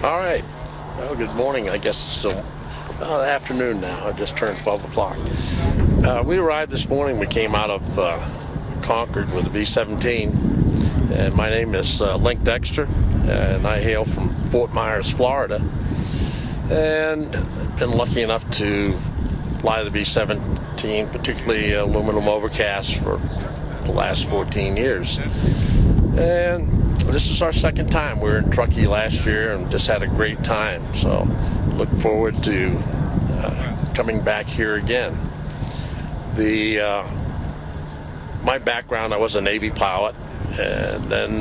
All right. Well, good morning. I guess it's afternoon now. I just turned 12 o'clock. We arrived this morning. We came out of Concord with the B-17. And my name is Link Dexter, and I hail from Fort Myers, Florida. And been lucky enough to fly the B-17, particularly aluminum Overcast, for the last 14 years. And this is our second time. We were in Truckee last year and just had a great time. So look forward to coming back here again. My background, I was a Navy pilot, and then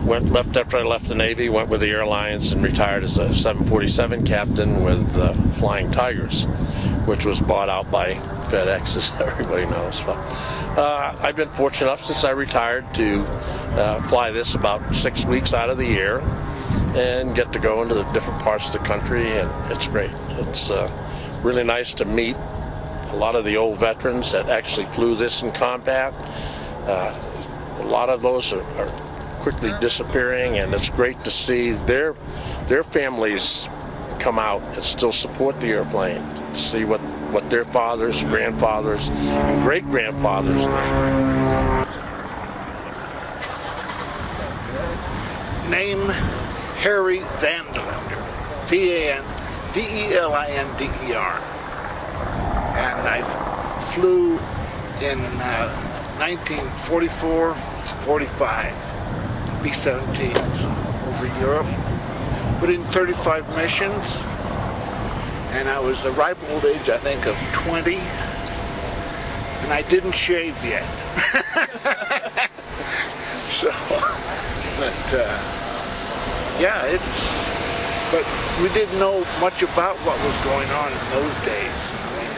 left after I left the Navy, went with the airlines and retired as a 747 captain with Flying Tigers, which was bought out by FedEx, as everybody knows. But I've been fortunate enough since I retired to fly this about 6 weeks out of the year and get to go into the different parts of the country, and it's great. It's really nice to meet a lot of the old veterans that actually flew this in combat. A lot of those are quickly disappearing, and it's great to see their families come out and still support the airplane, to see what their fathers, grandfathers, and great-grandfathers did. Name Harry Vandelander, V-A-N-D-E-L-I-N-D-E-R. And I flew in 1944-45, B-17s over Europe. Put in 35 missions, and I was the ripe old age, I think, of 20, and I didn't shave yet. So, but yeah, but we didn't know much about what was going on in those days. I mean,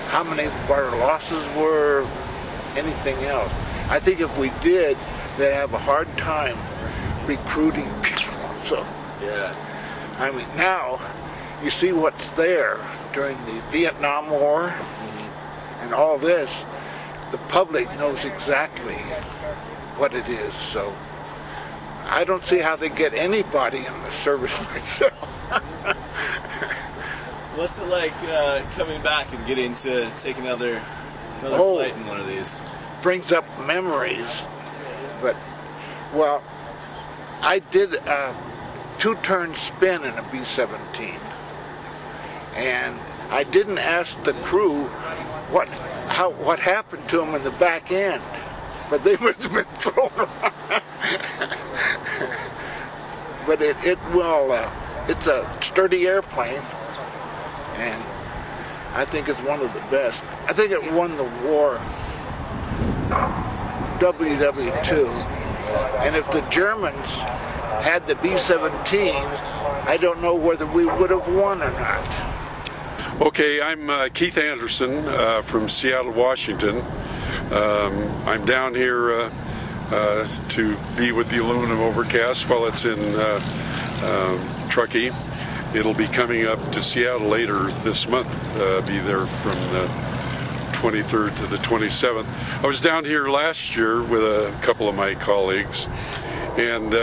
how many of our losses were, anything else. I think if we did, they'd have a hard time recruiting people. So, yeah. I mean, now you see what's there during the Vietnam War and all this. The public knows exactly what it is. So I don't see how they get anybody in the service myself. What's it like coming back and getting to take another flight in one of these? Brings up memories. But, well, I did a two-turn spin in a B-17, and I didn't ask the crew what happened to them in the back end, but they must have been thrown around. But it's a sturdy airplane, and I think it's one of the best. I think it won the war, WW2, and if the Germans had the B-17, I don't know whether we would have won or not. Okay, I'm Keith Anderson from Seattle, Washington. I'm down here to be with the aluminum Overcast while it's in Truckee. It'll be coming up to Seattle later this month, be there from the 23rd to the 27th. I was down here last year with a couple of my colleagues, and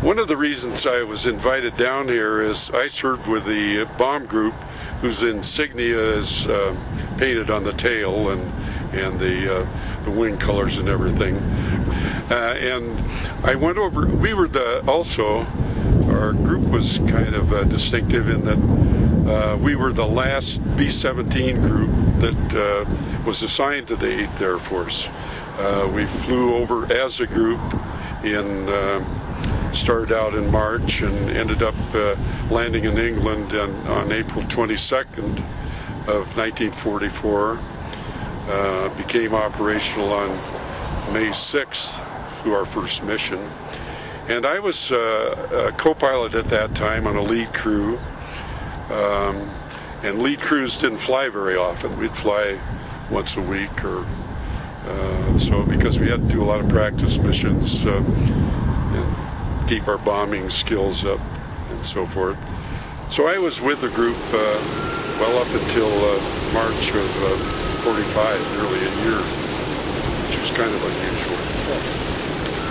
one of the reasons I was invited down here is I served with the bomb group whose insignia is painted on the tail and the wing colors and everything. And I went over, our group was kind of distinctive in that we were the last B-17 group that was assigned to the 8th Air Force. We flew over as a group started out in March and ended up landing in England on April 22nd of 1944. Became operational on May 6th through our first mission. And I was a co-pilot at that time on a lead crew. And lead crews didn't fly very often. We'd fly once a week or so, because we had to do a lot of practice missions and keep our bombing skills up and so forth. So I was with the group well up until March of 45, nearly a year, which was kind of unusual.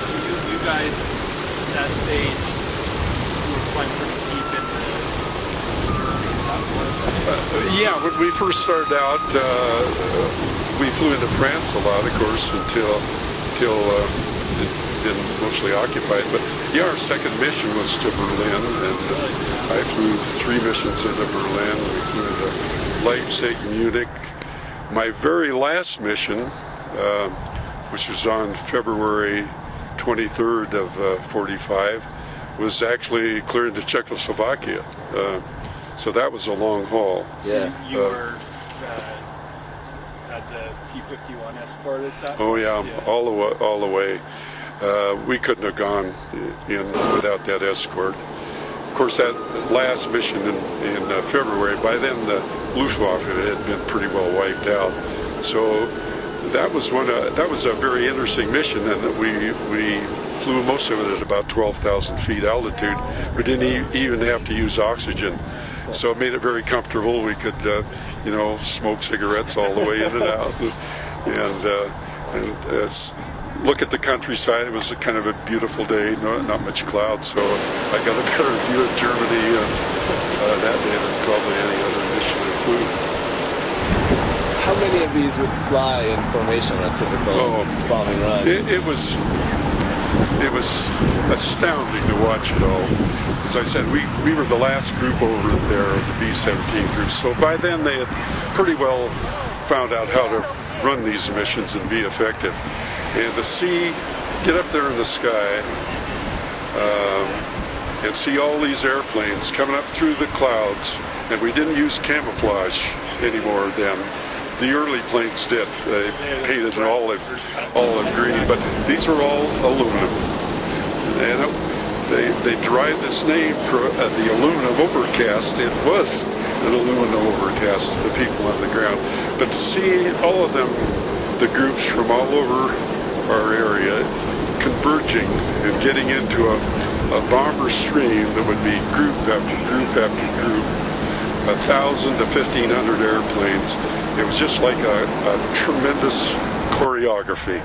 So you guys, at that stage, you were went pretty deep into Germany at that point. Yeah, when we first started out, we flew into France a lot, of course, until it been mostly occupied. But yeah, our second mission was to Berlin, and I flew 3 missions into Berlin. We flew into Leipzig, Munich. My very last mission, which was on February 23rd of 45, was actually clear into Czechoslovakia. So that was a long haul. So you were had the P-51 escorted that Oh point? yeah, all the way. We couldn't have gone in without that escort. Of course, that last mission in February, by then the Luftwaffe had been pretty well wiped out. So that was a very interesting mission, and we flew most of it at about 12,000 feet altitude. We didn't even have to use oxygen, so it made it very comfortable. We could, smoke cigarettes all the way in and out, and look at the countryside. It was a kind of a beautiful day, not much cloud, so I got a better view of Germany that day than probably any other mission I flew. How many of these would fly in formation on a typical bombing run? It was astounding to watch it all. As I said, we were the last group over there, the B-17 group, so by then they had pretty well found out how to run these missions and be effective. And to get up there in the sky and see all these airplanes coming up through the clouds, and we didn't use camouflage anymore then. The early planes did. They painted an olive green, but these were all aluminum. And they derived this name for the aluminum overcast. It was an aluminum overcast, the people on the ground. But to see all of them, the groups from all over our area, converging and getting into a bomber stream that would be group after group after group, 1,000 to 1,500 airplanes. It was just like a tremendous choreography.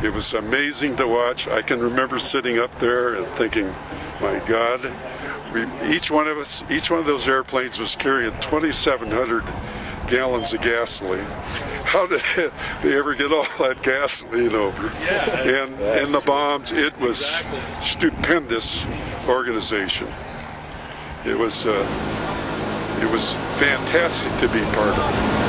It was amazing to watch. I can remember sitting up there and thinking, my God, each one of those airplanes was carrying 2,700 gallons of gasoline. How did they ever get all that gasoline over? Yeah, and the bombs, it was stupendous organization. It was fantastic to be part of it.